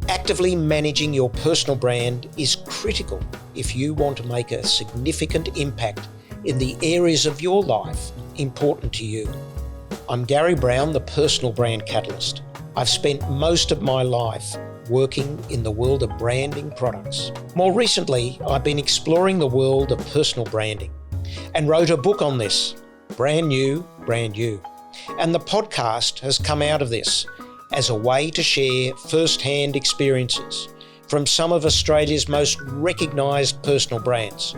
Actively managing your personal brand is critical if you want to make a significant impact in the areas of your life important to you. I'm Gary Brown, the Personal Brand Catalyst. I've spent most of my life working in the world of branding products. More recently, I've been exploring the world of personal branding and wrote a book on this, Brand New, Brand You. And the podcast has come out of this as a way to share first-hand experiences from some of Australia's most recognised personal brands.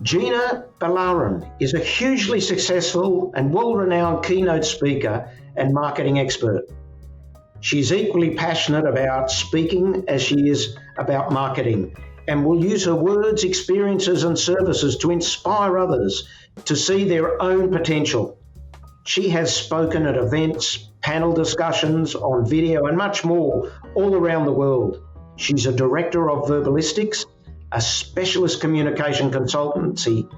Gina Balarin is a hugely successful and well-renowned keynote speaker and marketing expert. She's equally passionate about speaking as she is about marketing, and will use her words, experiences and services to inspire others to see their own potential. She has spoken at events, panel discussions, on video and much more all around the world. She's a director of Verballistics, a specialist communication consultancy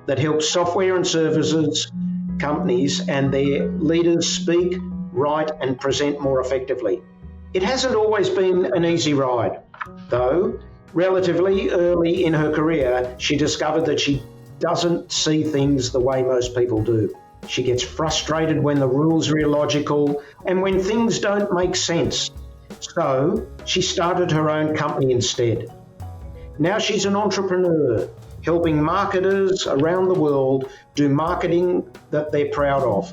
that helps software and services companies and their leaders speak, write and present more effectively. It hasn't always been an easy ride, though. Relatively early in her career, she discovered that she doesn't see things the way most people do. She gets frustrated when the rules are illogical and when things don't make sense. So she started her own company instead. Now she's an entrepreneur, helping marketers around the world do marketing that they're proud of.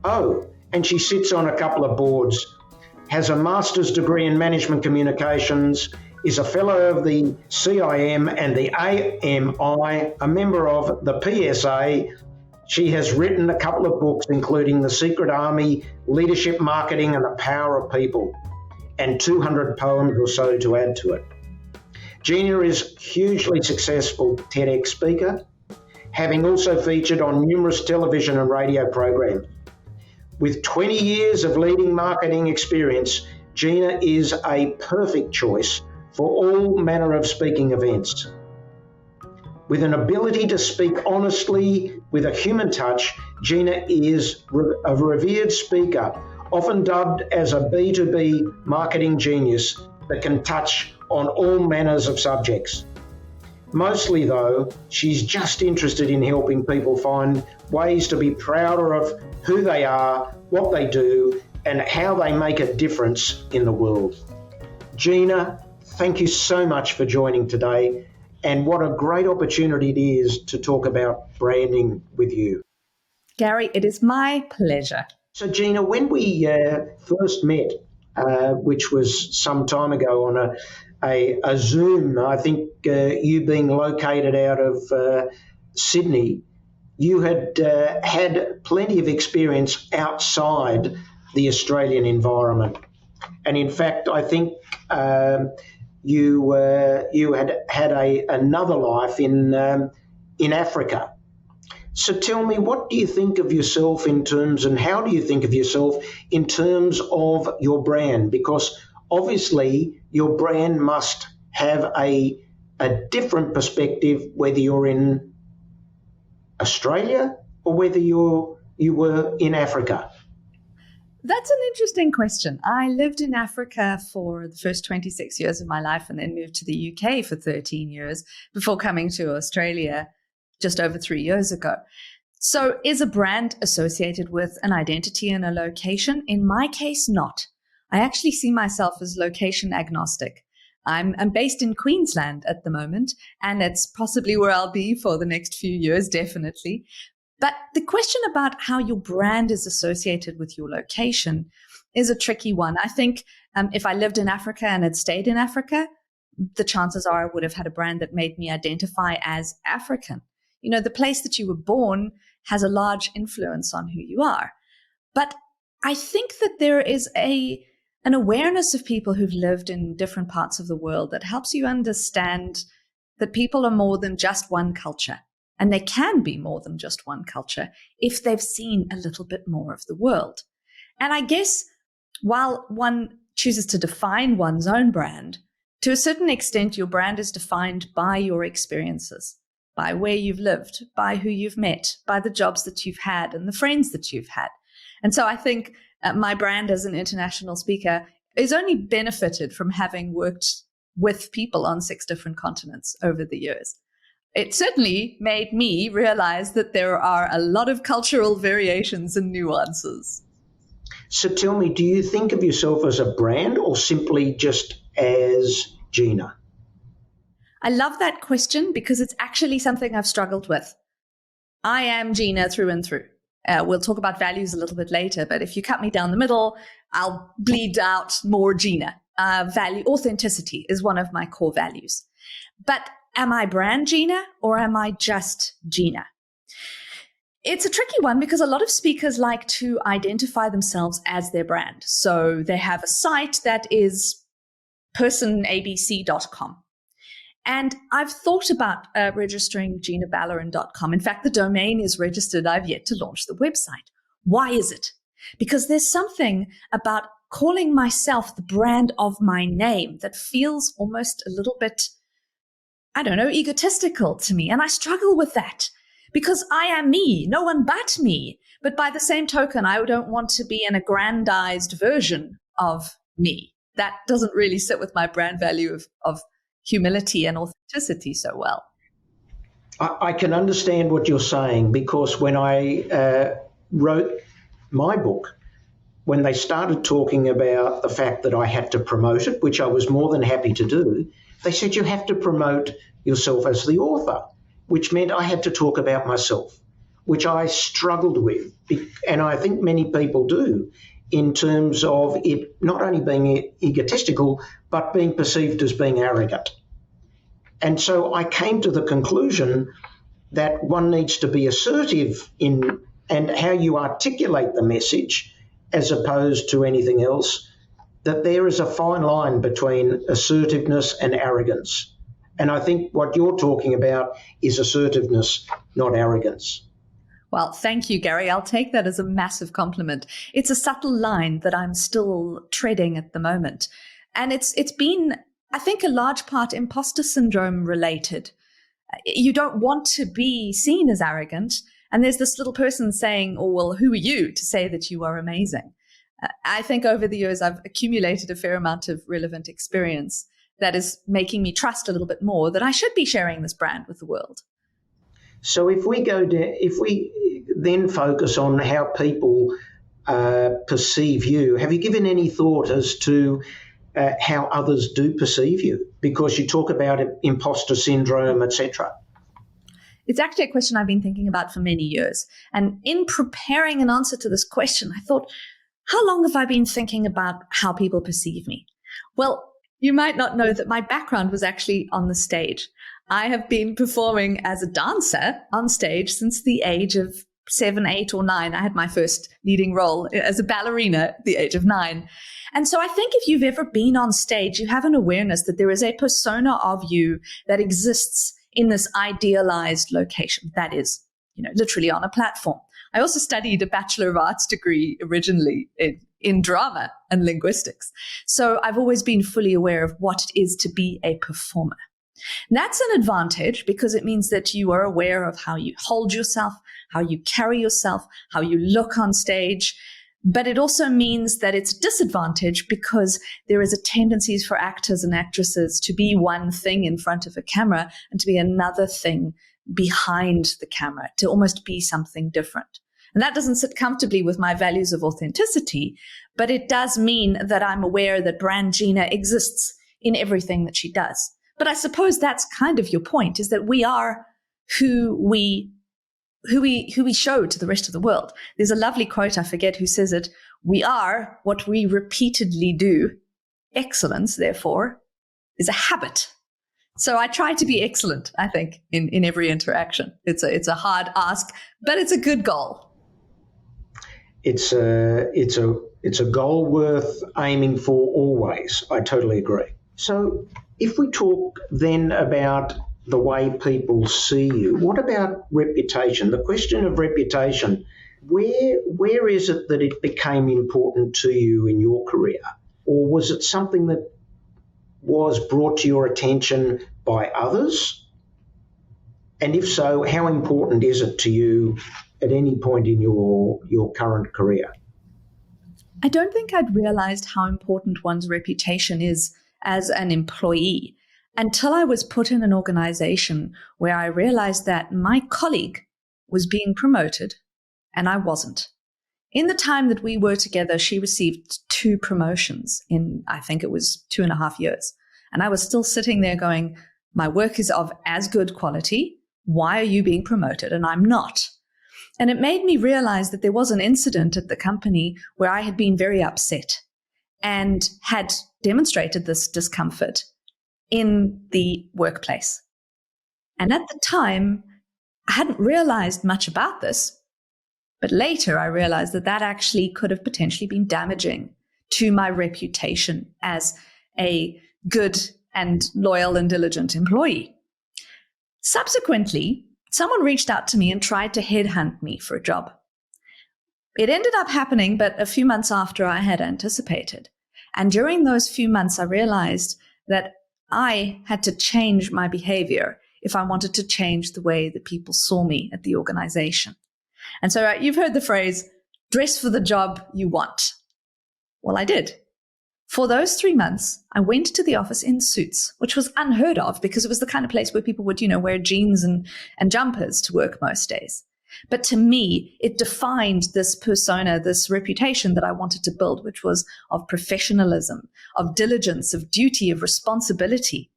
Oh, and she sits on a couple of boards, has a master's degree in management communications, is a fellow of the CIM and the AMI, a member of the PSA. She has written a couple of books, including The Secret Army, Leadership Marketing and the Power of People, and 200 poems or so to add to it. Gina is a hugely successful TEDx speaker, having also featured on numerous television and radio programs. With 20 years of leading marketing experience, Gina is a perfect choice for all manner of speaking events. With an ability to speak honestly with a human touch, Gina is a revered speaker, often dubbed as a B2B marketing genius that can touch on all manners of subjects. Mostly though, she's just interested in helping people find ways to be prouder of who they are, what they do, and how they make a difference in the world. Gina, thank you so much for joining today, and what a great opportunity it is to talk about branding with you. Gary, it is my pleasure. So Gina, when we first met, which was some time ago on a Zoom, I think you being located out of Sydney, you had had plenty of experience outside the Australian environment. And in fact, I think you had another life in Africa. So tell me, what do you think of yourself in terms, and how do you think of yourself in terms of your brand? Because obviously your brand must have a different perspective whether you're in Australia or whether you were in Africa. That's an interesting question. I lived in Africa for the first 26 years of my life and then moved to the UK for 13 years before coming to Australia just over 3 years ago. So is a brand associated with an identity and a location? In my case, not. I actually see myself as location agnostic. I'm based in Queensland at the moment, and it's possibly where I'll be for the next few years, definitely. But the question about how your brand is associated with your location is a tricky one. I think if I lived in Africa and had stayed in Africa, the chances are I would have had a brand that made me identify as African. You know, the place that you were born has a large influence on who you are. But I think that there is an awareness of people who've lived in different parts of the world that helps you understand that people are more than just one culture. And they can be more than just one culture if they've seen a little bit more of the world. And I guess while one chooses to define one's own brand, to a certain extent, your brand is defined by your experiences, by where you've lived, by who you've met, by the jobs that you've had and the friends that you've had. And so I think my brand as an international speaker is only benefited from having worked with people on 6 different continents over the years. It certainly made me realize that there are a lot of cultural variations and nuances. So tell me, do you think of yourself as a brand or simply just as Gina? I love that question because it's actually something I've struggled with. I am Gina through and through. We'll talk about values a little bit later, but if you cut me down the middle, I'll bleed out more Gina. Authenticity is one of my core values. But am I brand Gina or am I just Gina? It's a tricky one because a lot of speakers like to identify themselves as their brand. So they have a site that is personabc.com. And I've thought about registering GinaBalarin.com. In fact, the domain is registered. I've yet to launch the website. Why is it? Because there's something about calling myself the brand of my name that feels almost a little bit, egotistical to me. And I struggle with that because I am me, no one but me. But by the same token, I don't want to be an aggrandized version of me. That doesn't really sit with my brand value of humility and authenticity so well. I can understand what you're saying because when I wrote my book, when they started talking about the fact that I had to promote it, which I was more than happy to do, they said you have to promote yourself as the author, which meant I had to talk about myself, which I struggled with. And I think many people do in terms of it not only being egotistical, but being perceived as being arrogant. And so I came to the conclusion that one needs to be assertive in and how you articulate the message as opposed to anything else, that there is a fine line between assertiveness and arrogance. And I think what you're talking about is assertiveness, not arrogance. Well, thank you, Gary. I'll take that as a massive compliment. It's a subtle line that I'm still treading at the moment. And it's been, I think, a large part imposter syndrome related. You don't want to be seen as arrogant. And there's this little person saying, oh, well, who are you to say that you are amazing? I think over the years, I've accumulated a fair amount of relevant experience that is making me trust a little bit more that I should be sharing this brand with the world. So if we then focus on how people perceive you, have you given any thought as to how others do perceive you? Because you talk about imposter syndrome, etc. It's actually a question I've been thinking about for many years. And in preparing an answer to this question, I thought, how long have I been thinking about how people perceive me? Well, you might not know that my background was actually on the stage. I have been performing as a dancer on stage since the age of 7, 8, or 9. I had my first leading role as a ballerina at the age of 9. And so I think if you've ever been on stage, you have an awareness that there is a persona of you that exists in this idealized location. That is, literally on a platform. I also studied a Bachelor of Arts degree originally in drama and linguistics. So I've always been fully aware of what it is to be a performer. And that's an advantage because it means that you are aware of how you hold yourself, how you carry yourself, how you look on stage. But it also means that it's a disadvantage because there is a tendency for actors and actresses to be one thing in front of a camera and to be another thing behind the camera, to almost be something different. And that doesn't sit comfortably with my values of authenticity, but it does mean that I'm aware that brand Gina exists in everything that she does. But I suppose that's kind of your point, is that we are who we show to the rest of the world. There's a lovely quote, I forget who says it. We are what we repeatedly do. Excellence, therefore, is a habit. So I try to be excellent, I think, in every interaction. It's a hard ask, but it's a good goal. It's a goal worth aiming for always. I totally agree. So if we talk then about the way people see you, what about reputation? The question of reputation, where is it that it became important to you in your career? Or was it something that was brought to your attention by others? And if so, how important is it to you at any point in your current career? I don't think I'd realized how important one's reputation is as an employee until I was put in an organization where I realized that my colleague was being promoted and I wasn't. In the time that we were together, she received 2 promotions in, I think it was 2.5 years. And I was still sitting there going, my work is of as good quality. Why are you being promoted? And I'm not. And it made me realize that there was an incident at the company where I had been very upset and had demonstrated this discomfort in the workplace. And at the time, I hadn't realized much about this. But later, I realized that that actually could have potentially been damaging to my reputation as a good and loyal and diligent employee. Subsequently, someone reached out to me and tried to headhunt me for a job. It ended up happening, but a few months after I had anticipated. And during those few months, I realized that I had to change my behavior if I wanted to change the way that people saw me at the organization. And so you've heard the phrase, dress for the job you want. Well, I did. For those 3 months, I went to the office in suits, which was unheard of because it was the kind of place where people would, wear jeans and jumpers to work most days. But to me, it defined this persona, this reputation that I wanted to build, which was of professionalism, of diligence, of duty, of responsibility.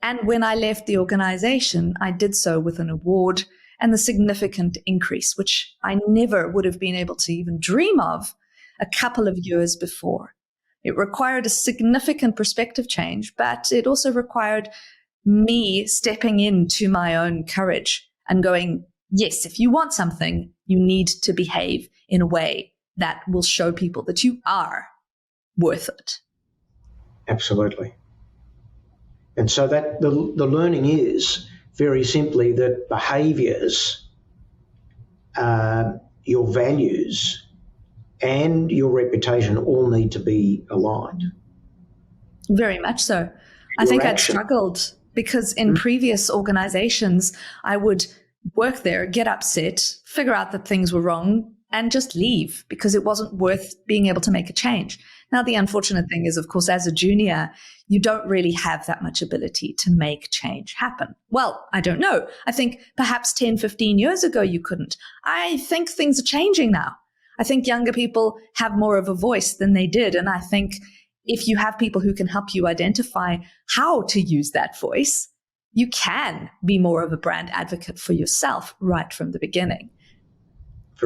And when I left the organization, I did so with an award and the significant increase, which I never would have been able to even dream of a couple of years before. It required a significant perspective change, but it also required me stepping into my own courage and going, yes, if you want something, you need to behave in a way that will show people that you are worth it. Absolutely. And so that the learning is very simply that behaviours, your values and your reputation all need to be aligned. Very much so. I think I'd struggled because in previous organizations, I would work there, get upset, figure out that things were wrong, and just leave because it wasn't worth being able to make a change. Now, the unfortunate thing is, of course, as a junior, you don't really have that much ability to make change happen. Well, I don't know. I think perhaps 10, 15 years ago, you couldn't. I think things are changing now. I think younger people have more of a voice than they did. And I think if you have people who can help you identify how to use that voice, you can be more of a brand advocate for yourself right from the beginning.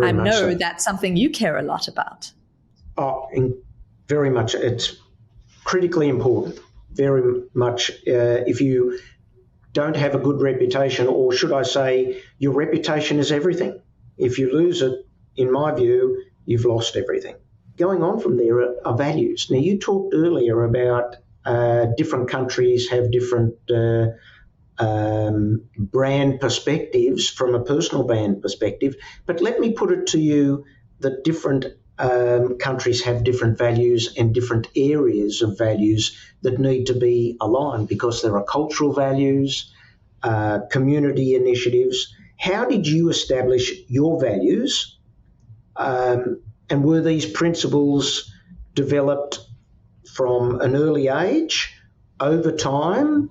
I know that's something you care a lot about. Oh, very much. It's critically important. Very much. If you don't have a good reputation, or should I say, your reputation is everything. If you lose it, in my view, you've lost everything. Going on from there are values. Now, you talked earlier about different countries have different brand perspectives from a personal brand perspective, but let me put it to you that different countries have different values and different areas of values that need to be aligned because there are cultural values, community initiatives. How did you establish your values? And were these principles developed from an early age, over time,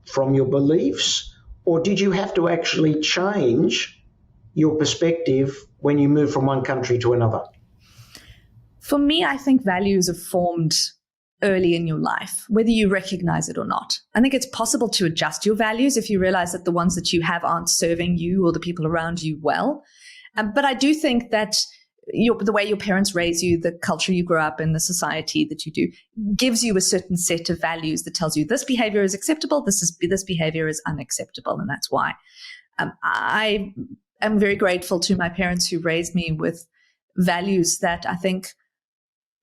from your beliefs, or did you have to actually change your perspective when you move from one country to another? For me, I think values are formed early in your life, whether you recognize it or not. I think it's possible to adjust your values if you realize that the ones that you have aren't serving you or the people around you well. But I do think that the way your parents raise you, the culture you grow up in, the society that you do, gives you a certain set of values that tells you this behavior is acceptable, this behavior is unacceptable, and that's why. I am very grateful to my parents who raised me with values that I think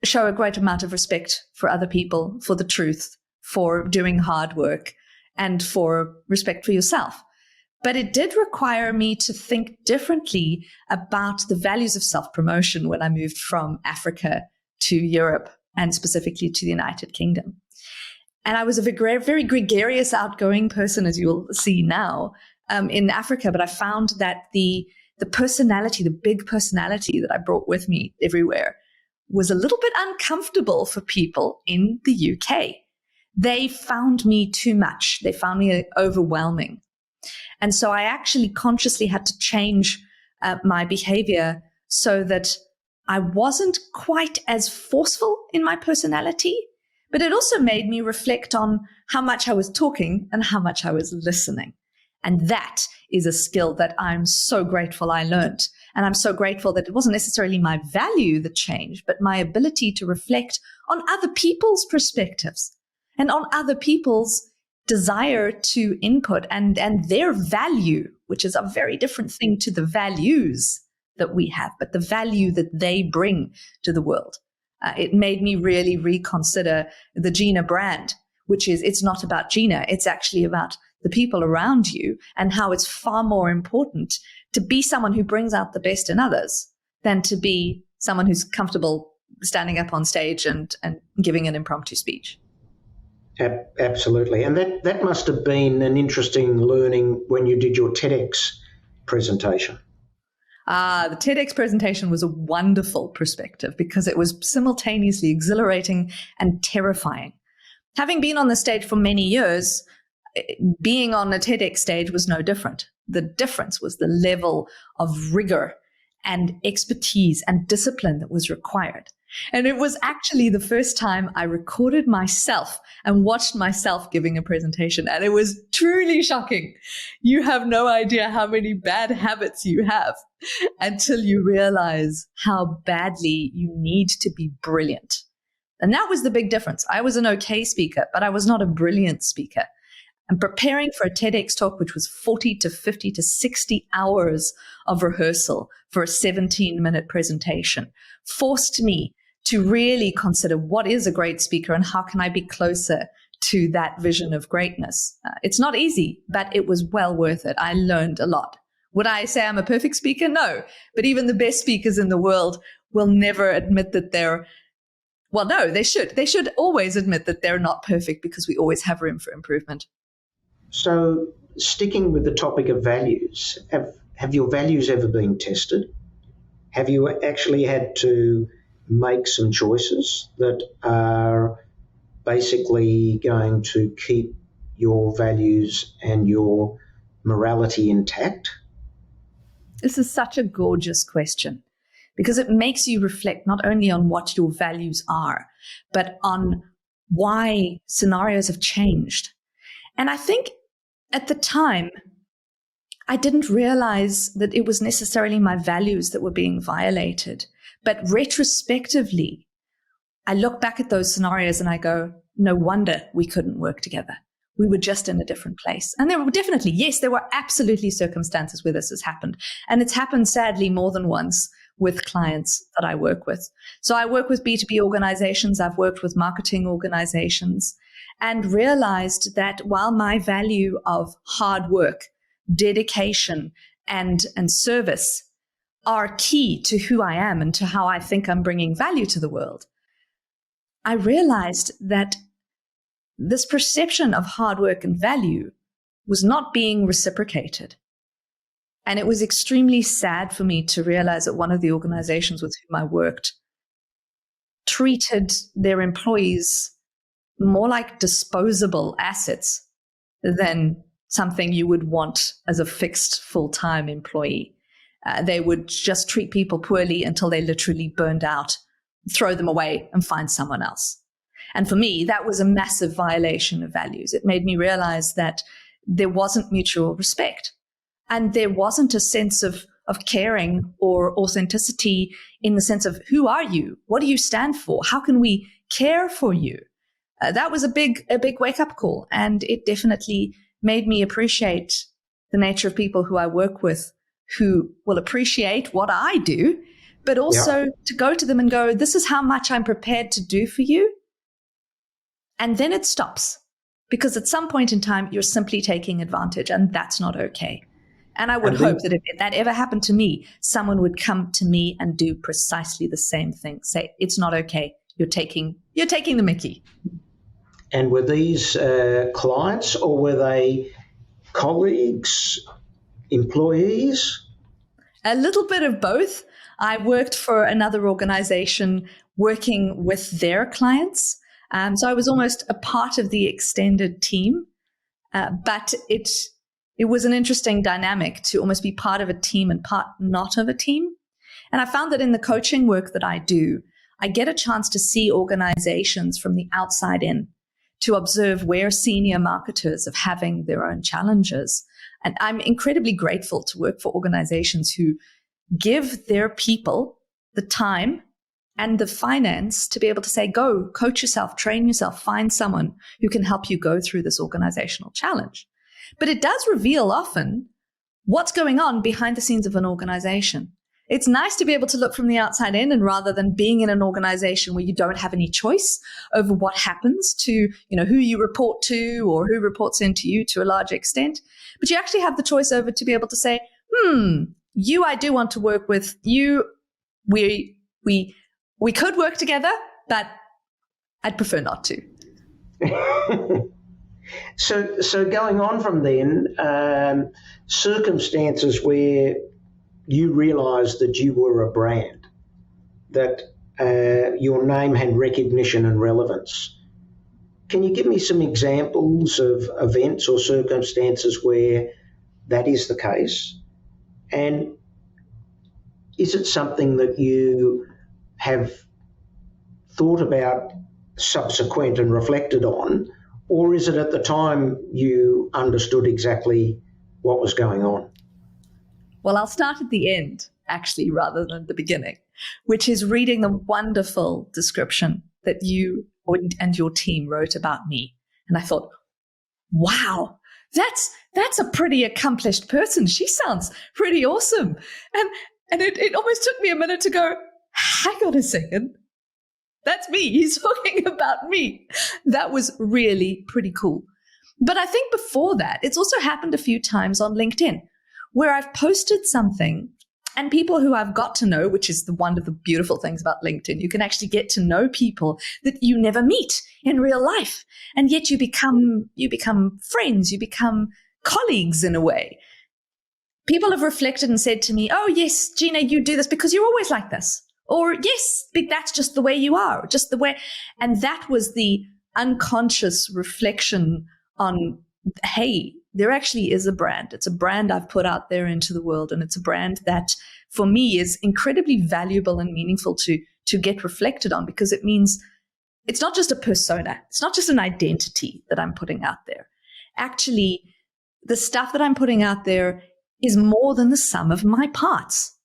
show a great amount of respect for other people, for the truth, for doing hard work, and for respect for yourself. But it did require me to think differently about the values of self-promotion when I moved from Africa to Europe and specifically to the United Kingdom. And I was a very gregarious, outgoing person, as you'll see now, in Africa. But I found that the personality, the big personality that I brought with me everywhere was a little bit uncomfortable for people in the UK. They found me too much. They found me overwhelming. And so I actually consciously had to change my behavior so that I wasn't quite as forceful in my personality, but it also made me reflect on how much I was talking and how much I was listening. And that is a skill that I'm so grateful I learned. And I'm so grateful that it wasn't necessarily my value that changed, but my ability to reflect on other people's perspectives and on other people's desire to input and their value, which is a very different thing to the values that we have, but the value that they bring to the world. It made me really reconsider the Gina brand, which is, it's not about Gina, it's actually about the people around you and how it's far more important to be someone who brings out the best in others than to be someone who's comfortable standing up on stage and giving an impromptu speech. Absolutely. And that must have been an interesting learning when you did your TEDx presentation. The TEDx presentation was a wonderful perspective because it was simultaneously exhilarating and terrifying. Having been on the stage for many years, being on a TEDx stage was no different. The difference was the level of rigor and expertise and discipline that was required. And it was actually the first time I recorded myself and watched myself giving a presentation. And it was truly shocking. You have no idea how many bad habits you have until you realize how badly you need to be brilliant. And that was the big difference. I was an okay speaker, but I was not a brilliant speaker. And preparing for a TEDx talk, which was 40 to 50 to 60 hours of rehearsal for a 17-minute presentation, forced me to really consider what is a great speaker and how can I be closer to that vision of greatness. It's not easy, but it was well worth it. I learned a lot. Would I say I'm a perfect speaker? No, but even the best speakers in the world will never admit that they should. They should always admit that they're not perfect because we always have room for improvement. So sticking with the topic of values, have your values ever been tested? Have you actually had to make some choices that are basically going to keep your values and your morality intact? This is such a gorgeous question because it makes you reflect not only on what your values are, but on why scenarios have changed. And I think at the time, I didn't realize that it was necessarily my values that were being violated. But retrospectively, I look back at those scenarios and I go, no wonder we couldn't work together. We were just in a different place. And there were absolutely circumstances where this has happened. And it's happened sadly more than once with clients that I work with. So I work with B2B organizations. I've worked with marketing organizations and realized that while my value of hard work, dedication, and service are key to who I am and to how I think I'm bringing value to the world, I realized that this perception of hard work and value was not being reciprocated. And it was extremely sad for me to realize that one of the organizations with whom I worked treated their employees more like disposable assets than something you would want as a fixed full-time employee. They would just treat people poorly until they literally burned out, throw them away and find someone else. And for me, that was a massive violation of values. It made me realize that there wasn't mutual respect and there wasn't a sense of caring or authenticity in the sense of who are you? What do you stand for? How can we care for you? That was a big wake-up call, and it definitely made me appreciate the nature of people who I work with who will appreciate what I do, but also to go to them and go, this is how much I'm prepared to do for you. And then it stops, because at some point in time, you're simply taking advantage, and that's not okay. And I would hope that if that ever happened to me, someone would come to me and do precisely the same thing. Say, it's not okay. You're taking the mickey. And were these clients, or were they colleagues, employees? A little bit of both. I worked for another organization working with their clients. So I was almost a part of the extended team, but it was an interesting dynamic to almost be part of a team and part not of a team. And I found that in the coaching work that I do, I get a chance to see organizations from the outside in, to observe where senior marketers are having their own challenges. And I'm incredibly grateful to work for organizations who give their people the time and the finance to be able to say, go, coach yourself, train yourself, find someone who can help you go through this organizational challenge. But it does reveal often what's going on behind the scenes of an organization. It's nice to be able to look from the outside in, and rather than being in an organization where you don't have any choice over what happens to, who you report to or who reports into you to a large extent, but you actually have the choice over to be able to say, you, I do want to work with you. We could work together, but I'd prefer not to. So going on from then, circumstances where you realised that you were a brand, that your name had recognition and relevance. Can you give me some examples of events or circumstances where that is the case? And is it something that you have thought about subsequent and reflected on, or is it at the time you understood exactly what was going on? Well, I'll start at the end, actually, rather than the beginning, which is reading the wonderful description that you and your team wrote about me. And I thought, wow, that's a pretty accomplished person. She sounds pretty awesome. And it almost took me a minute to go, hang on a second. That's me. He's talking about me. That was really pretty cool. But I think before that, it's also happened a few times on LinkedIn, where I've posted something and people who I've got to know, which is one of the beautiful things about LinkedIn, you can actually get to know people that you never meet in real life. And yet you become friends, you become colleagues in a way. People have reflected and said to me, oh yes, Gina, you do this because you're always like this. Or yes, that's just the way you are, just the way. And that was the unconscious reflection on, hey, there actually is a brand. It's a brand I've put out there into the world. And it's a brand that for me is incredibly valuable and meaningful to get reflected on, because it means it's not just a persona. It's not just an identity that I'm putting out there. Actually, the stuff that I'm putting out there is more than the sum of my parts.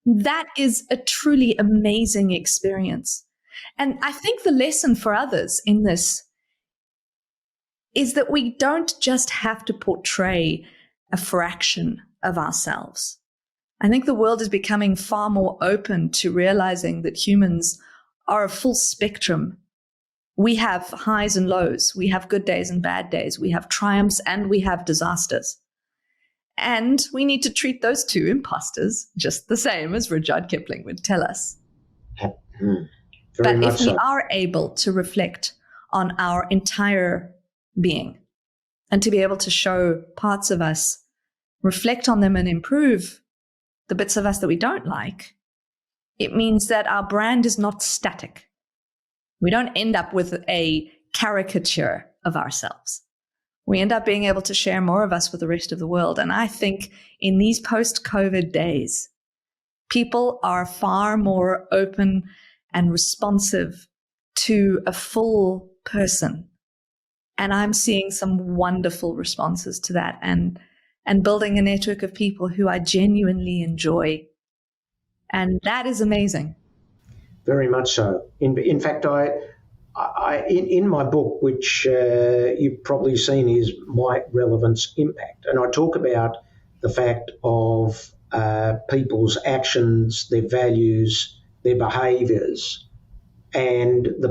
That is a truly amazing experience. And I think the lesson for others in this is that we don't just have to portray a fraction of ourselves. I think the world is becoming far more open to realizing that humans are a full spectrum. We have highs and lows. We have good days and bad days. We have triumphs and we have disasters. And we need to treat those two imposters just the same as Rudyard Kipling would tell us. But if we are able to reflect on our entire being and to be able to show parts of us, reflect on them and improve the bits of us that we don't like, it means that our brand is not static. We don't end up with a caricature of ourselves. We end up being able to share more of us with the rest of the world. And I think in these post-COVID days, people are far more open and responsive to a full person. And I'm seeing some wonderful responses to that and building a network of people who I genuinely enjoy. And that is amazing. Very much so. In fact, in my book, which you've probably seen, is My Relevance Impact, and I talk about the fact of people's actions, their values, their behaviours, and the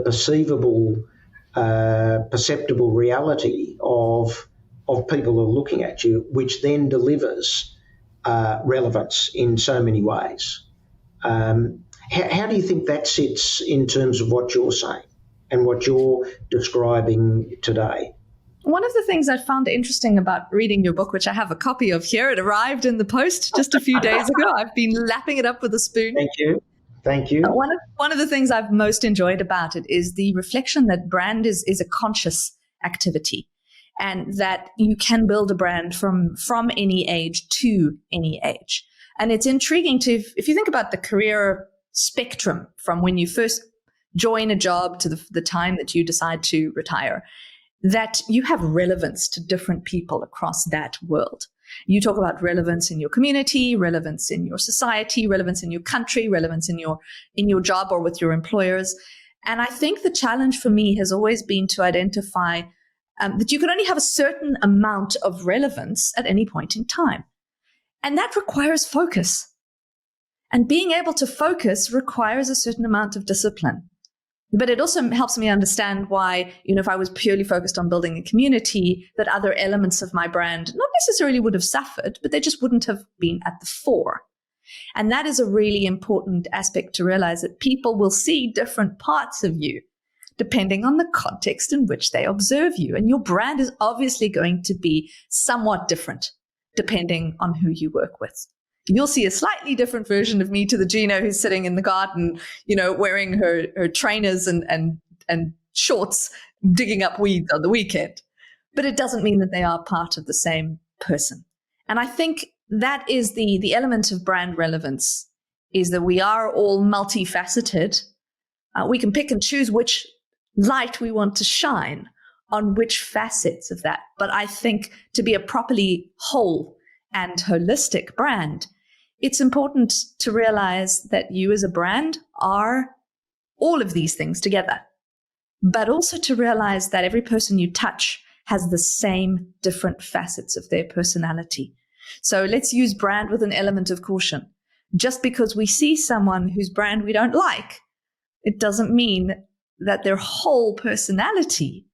perceptible reality of people who are looking at you, which then delivers relevance in so many ways. How do you think that sits in terms of what you're saying and what you're describing today? One of the things I found interesting about reading your book, which I have a copy of here, it arrived in the post just a few days ago. I've been lapping it up with a spoon. Thank you. Thank you. One of the things I've most enjoyed about it is the reflection that brand is a conscious activity, and that you can build a brand from any age to any age. And it's intriguing if you think about the career spectrum from when you first join a job to the time that you decide to retire, that you have relevance to different people across that world. You talk about relevance in your community, relevance in your society, relevance in your country, relevance in your job or with your employers. And I think the challenge for me has always been to identify that you can only have a certain amount of relevance at any point in time. And that requires focus. And being able to focus requires a certain amount of discipline. But it also helps me understand why, if I was purely focused on building a community, that other elements of my brand not necessarily would have suffered, but they just wouldn't have been at the fore. And that is a really important aspect to realize, that people will see different parts of you depending on the context in which they observe you. And your brand is obviously going to be somewhat different depending on who you work with. You'll see a slightly different version of me to the Gina who's sitting in the garden, wearing her trainers and shorts, digging up weeds on the weekend. But it doesn't mean that they are part of the same person. And I think that is the element of brand relevance, is that we are all multifaceted. We can pick and choose which light we want to shine on which facets of that. But I think to be a properly whole and holistic brand, it's important to realize that you as a brand are all of these things together, but also to realize that every person you touch has the same different facets of their personality. So let's use brand with an element of caution. Just because we see someone whose brand we don't like, it doesn't mean that their whole personality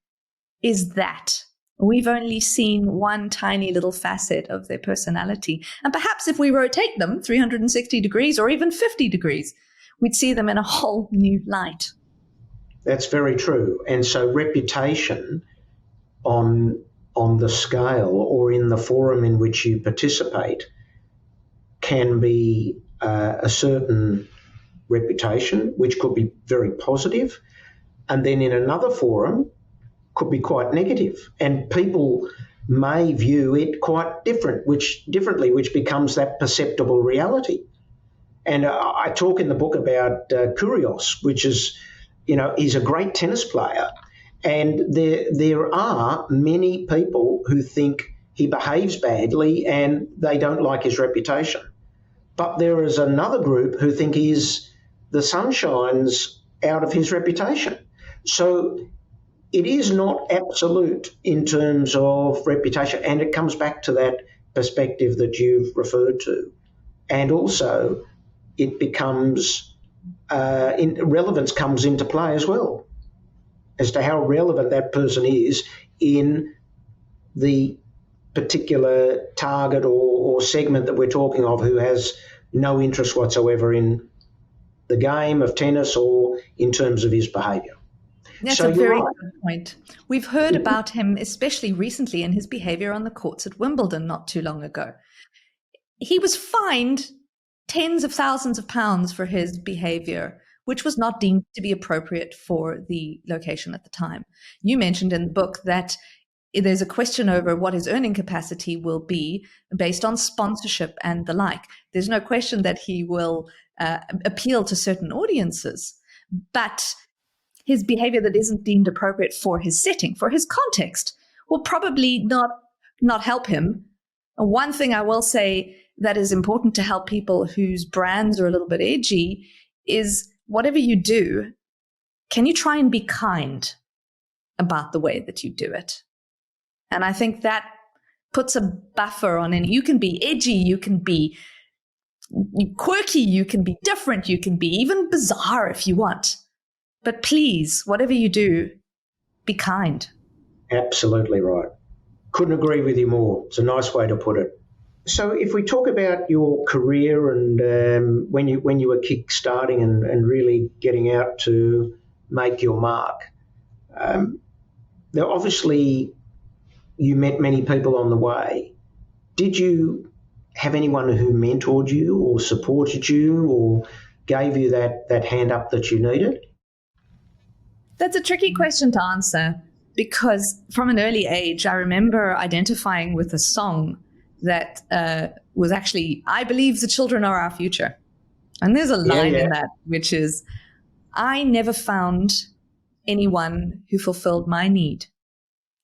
is that. We've only seen one tiny little facet of their personality. And perhaps if we rotate them 360 degrees or even 50 degrees, we'd see them in a whole new light. That's very true. And so reputation on the scale or in the forum in which you participate can be a certain reputation, which could be very positive, and then in another forum could be quite negative, and people may view it quite differently, which becomes that perceptible reality. And I talk in the book about Kyrgios, which is, he's a great tennis player, and there are many people who think he behaves badly and they don't like his reputation. But there is another group who think the sun shines out of his reputation. So it is not absolute in terms of reputation, and it comes back to that perspective that you've referred to. And also it becomes, relevance comes into play as well, as to how relevant that person is in the particular target or segment that we're talking of, who has no interest whatsoever in the game of tennis or in terms of his behaviour. That's a very good point. We've heard about him, especially recently, in his behavior on the courts at Wimbledon not too long ago. He was fined tens of thousands of pounds for his behavior, which was not deemed to be appropriate for the location at the time. You mentioned in the book that there's a question over what his earning capacity will be based on sponsorship and the like. There's no question that he will appeal to certain audiences, but his behavior that isn't deemed appropriate for his setting, for his context, will probably not help him. One thing I will say that is important to help people whose brands are a little bit edgy is, whatever you do, can you try and be kind about the way that you do it? And I think that puts a buffer on it. You can be edgy, you can be quirky, you can be different, you can be even bizarre if you want. But please, whatever you do, be kind. Absolutely right. Couldn't agree with you more. It's a nice way to put it. So if we talk about your career and when you were kick-starting and really getting out to make your mark, there obviously you met many people on the way. Did you have anyone who mentored you or supported you or gave you that hand up that you needed? That's a tricky question to answer, because from an early age, I remember identifying with a song that was actually, I believe the children are our future. And there's a line in that, which is, I never found anyone who fulfilled my need,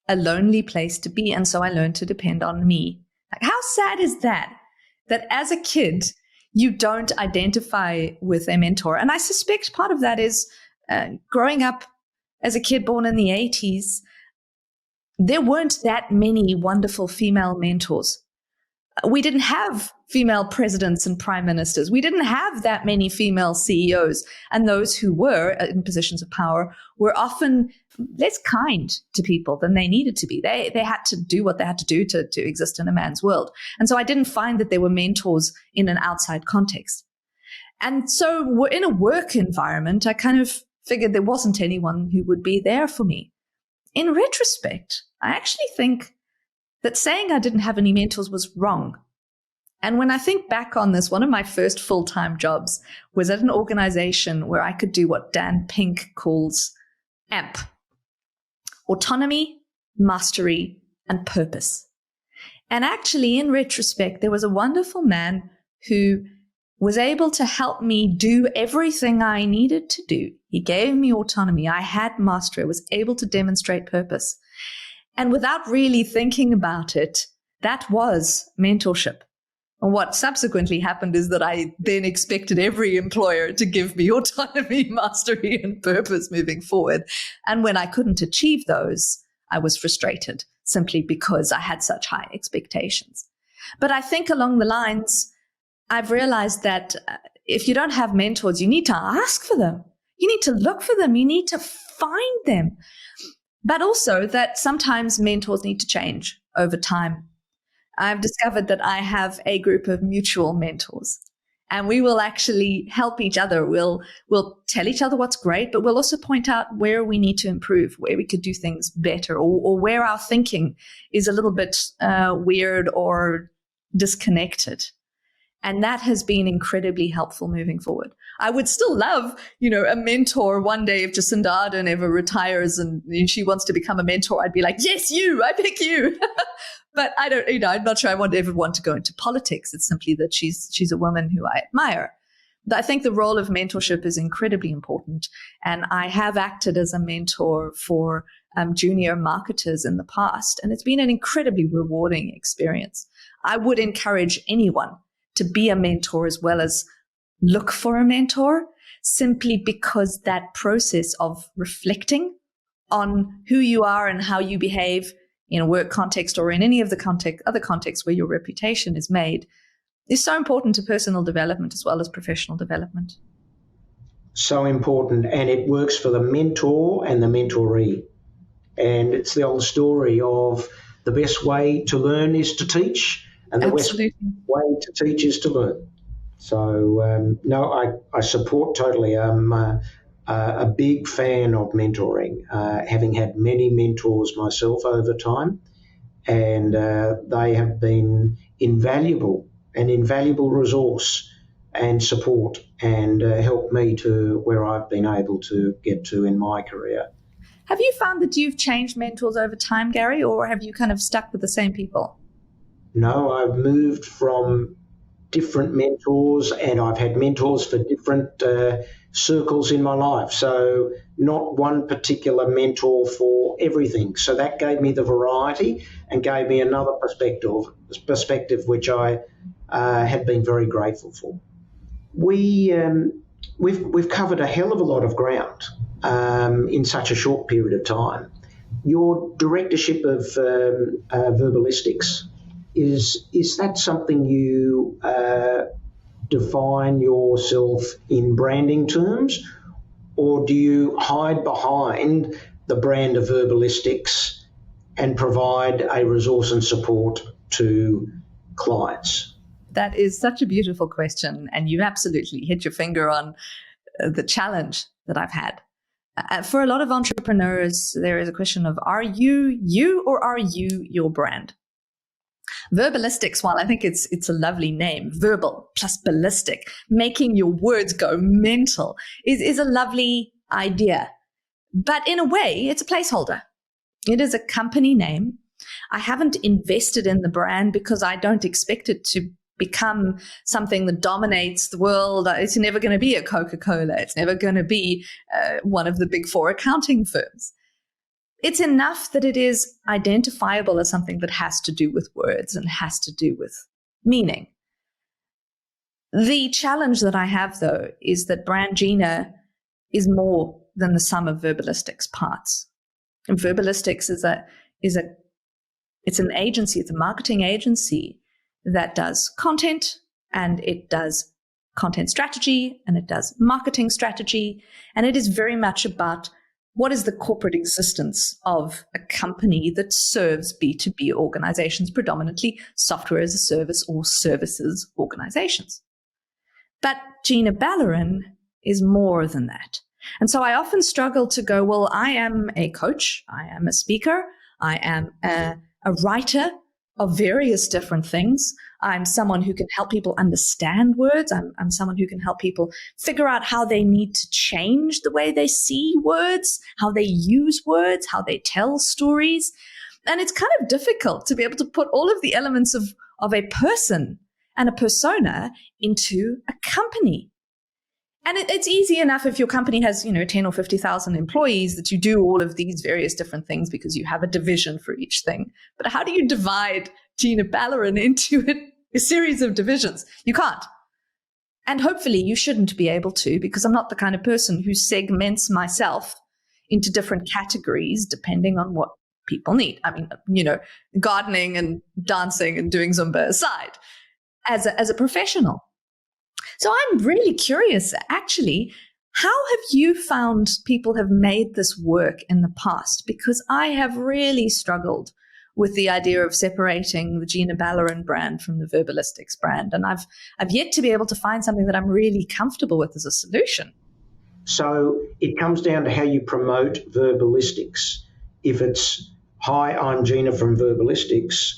a lonely place to be. And so I learned to depend on me. Like, how sad is that? That as a kid, you don't identify with a mentor. And I suspect part of that is growing up as a kid born in the 80s, there weren't that many wonderful female mentors. We didn't have female presidents and prime ministers. We didn't have that many female CEOs. And those who were in positions of power were often less kind to people than they needed to be. They had to do what they had to do to exist in a man's world. And so I didn't find that there were mentors in an outside context. And so in a work environment, I kind of figured there wasn't anyone who would be there for me. In retrospect, I actually think that saying I didn't have any mentors was wrong. And when I think back on this, one of my first full-time jobs was at an organization where I could do what Dan Pink calls AMP: autonomy, mastery, and purpose. And actually, in retrospect, there was a wonderful man who was able to help me do everything I needed to do. He gave me autonomy. I had mastery. I was able to demonstrate purpose. And without really thinking about it, that was mentorship. And what subsequently happened is that I then expected every employer to give me autonomy, mastery, and purpose moving forward. And when I couldn't achieve those, I was frustrated simply because I had such high expectations. But I think along the lines, I've realized that if you don't have mentors, you need to ask for them. You need to look for them. You need to find them. But also that sometimes mentors need to change over time. I've discovered that I have a group of mutual mentors, and we will actually help each other. We'll tell each other what's great, but we'll also point out where we need to improve, where we could do things better, or where our thinking is a little bit weird or disconnected. And that has been incredibly helpful moving forward. I would still love, a mentor one day if Jacinda Ardern ever retires and she wants to become a mentor. I'd be like, yes, I pick you. But I don't, I'm not sure I would ever want to go into politics. It's simply that she's a woman who I admire. But I think the role of mentorship is incredibly important. And I have acted as a mentor for junior marketers in the past. And it's been an incredibly rewarding experience. I would encourage anyone to be a mentor as well as look for a mentor, simply because that process of reflecting on who you are and how you behave in a work context or in any of the other contexts where your reputation is made is so important to personal development as well as professional development. So important, and it works for the mentor and the mentoree. And it's the old story of the best way to learn is to teach, and the best way to teach is to learn. So, no, I support totally. I'm a big fan of mentoring, having had many mentors myself over time, and they have been an invaluable resource and support, and helped me to where I've been able to get to in my career. Have you found that you've changed mentors over time, Gary, or have you kind of stuck with the same people? No, I've moved from different mentors, and I've had mentors for different circles in my life. So not one particular mentor for everything. So that gave me the variety and gave me another perspective which I have been very grateful for. We've covered a hell of a lot of ground in such a short period of time. Your directorship of Verballistics, is that something you define yourself in branding terms, or do you hide behind the brand of Verballistics and provide a resource and support to clients? That is such a beautiful question, and you absolutely hit your finger on the challenge that I've had. For a lot of entrepreneurs, there is a question of, are you you or are you your brand? Verballistics, while I think it's a lovely name, verbal plus ballistic, making your words go mental, is a lovely idea. But in a way, it's a placeholder. It is a company name. I haven't invested in the brand because I don't expect it to become something that dominates the world. It's never going to be a Coca-Cola. It's never going to be one of the big four accounting firms. It's enough that it is identifiable as something that has to do with words and has to do with meaning. The challenge that I have, though, is that brand Gina is more than the sum of Verballistics parts. And Verballistics it's an agency, it's a marketing agency that does content, and it does content strategy, and it does marketing strategy, and it is very much about what is the corporate existence of a company that serves B2B organizations, predominantly software as a service or services organizations. But Gina Balarin is more than that. And so I often struggle to go, well, I am a coach, I am a speaker, I am a writer of various different things. I'm someone who can help people understand words. I'm someone who can help people figure out how they need to change the way they see words, how they use words, how they tell stories. And it's kind of difficult to be able to put all of the elements of a person and a persona into a company. And it's easy enough if your company has, 10 or 50,000 employees that you do all of these various different things because you have a division for each thing. But how do you divide Gina Balarin into a series of divisions? You can't. And hopefully you shouldn't be able to, because I'm not the kind of person who segments myself into different categories depending on what people need. I mean, gardening and dancing and doing Zumba aside, as a professional. So I'm really curious, actually, how have you found people have made this work in the past? Because I have really struggled with the idea of separating the Gina Balarin brand from the Verballistics brand. And I've yet to be able to find something that I'm really comfortable with as a solution. So it comes down to how you promote Verballistics. If it's, hi, I'm Gina from Verballistics,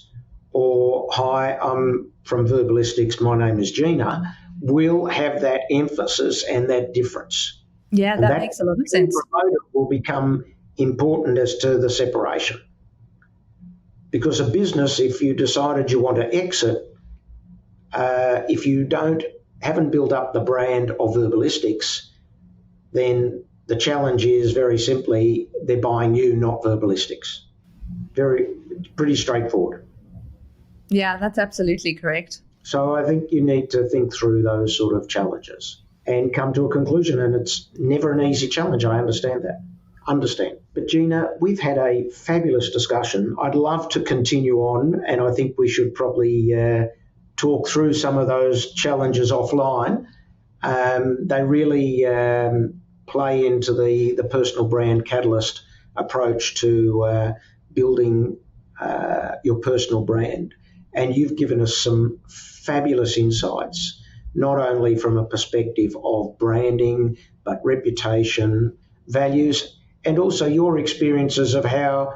or hi, I'm from Verballistics, my name is Gina, will have that emphasis and that difference. Yeah, and that makes a lot of sense. Promoted will become important as to the separation. Because a business, if you decided you want to exit, if you haven't built up the brand of Verballistics, then the challenge is very simply they're buying you, not Verballistics. Pretty straightforward. Yeah, that's absolutely correct. So I think you need to think through those sort of challenges and come to a conclusion. And it's never an easy challenge. I understand that. But Gina, we've had a fabulous discussion. I'd love to continue on, and I think we should probably talk through some of those challenges offline. They really play into the personal brand catalyst approach to building your personal brand. And you've given us some fabulous insights, not only from a perspective of branding, but reputation, values, and also your experiences of how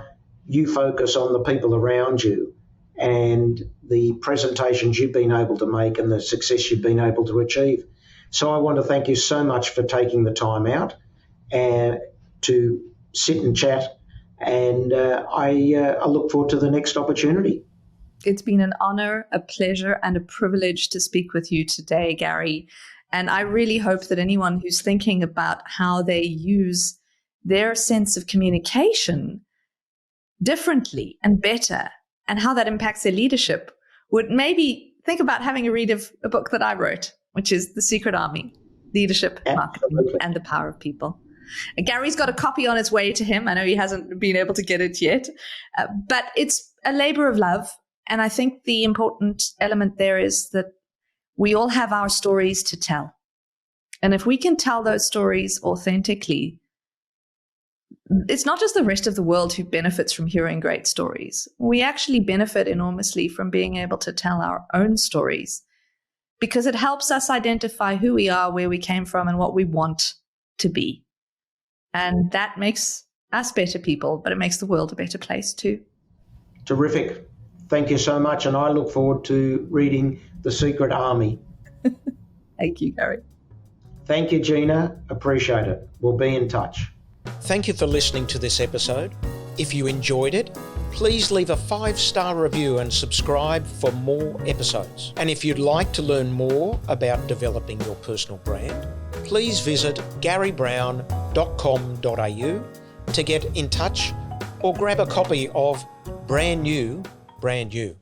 you focus on the people around you and the presentations you've been able to make and the success you've been able to achieve. So I want to thank you so much for taking the time out and to sit and chat, and I look forward to the next opportunity. It's been an honor, a pleasure, and a privilege to speak with you today, Gary. And I really hope that anyone who's thinking about how they use their sense of communication differently and better, and how that impacts their leadership, would maybe think about having a read of a book that I wrote, which is The Secret Army, Leadership, Marketing, and the Power of People. And Gary's got a copy on its way to him. I know he hasn't been able to get it yet, but it's a labor of love. And I think the important element there is that we all have our stories to tell. And if we can tell those stories authentically, it's not just the rest of the world who benefits from hearing great stories. We actually benefit enormously from being able to tell our own stories, because it helps us identify who we are, where we came from, and what we want to be. And that makes us better people, but it makes the world a better place too. Terrific. Thank you so much. And I look forward to reading The Secret Army. Thank you, Gary. Thank you, Gina. Appreciate it. We'll be in touch. Thank you for listening to this episode. If you enjoyed it, please leave a 5-star review and subscribe for more episodes. And if you'd like to learn more about developing your personal brand, please visit garybrown.com.au to get in touch or grab a copy of Brand New, Brand You.